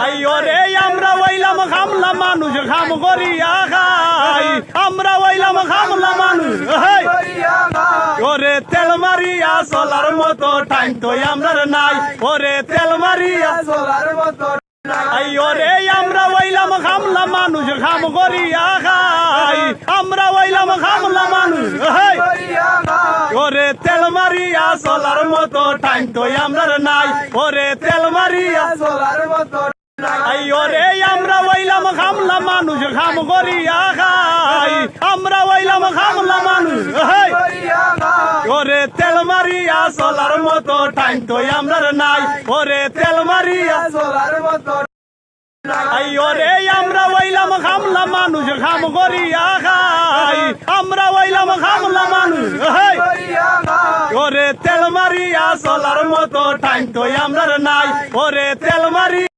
আইও রে আমরা হইলাম খামলা মানুষ খাম করিয়া খাই আমরা হইলাম খামলা মানুষ ওরে তেল মারিয়া চলার মতো টাইম তো আমরা নাই ওরে তেল মারিয়া চলার মতো আইও রে আমরা হইলাম খামলা মানুষ খাম করিয়া খাই আমরা হইলাম খামলা মানুষ ওরে তেল মারিয়া চলার মতো টাইম তো আমরা নাই ওরে তেল মারিয়া চলার মতো আইও রে আমরা হইলাম খামলা মানুষ খাম করিয়া খাই আমরা হইলাম খামলা মানুষ ওরে তেল মারিয়া চলার মতো টাইম তো আমরা নাই ওরে তেল মারিয়া চলার মতো আইও রে আমরা হইলাম খামলা মানুষ খাম করিয়া খাই আমরা হইলাম খামলা মানুষ ওরে তেল মারিয়া চলার মতো টাইম তো আমরা নাই ওরে তেল মারি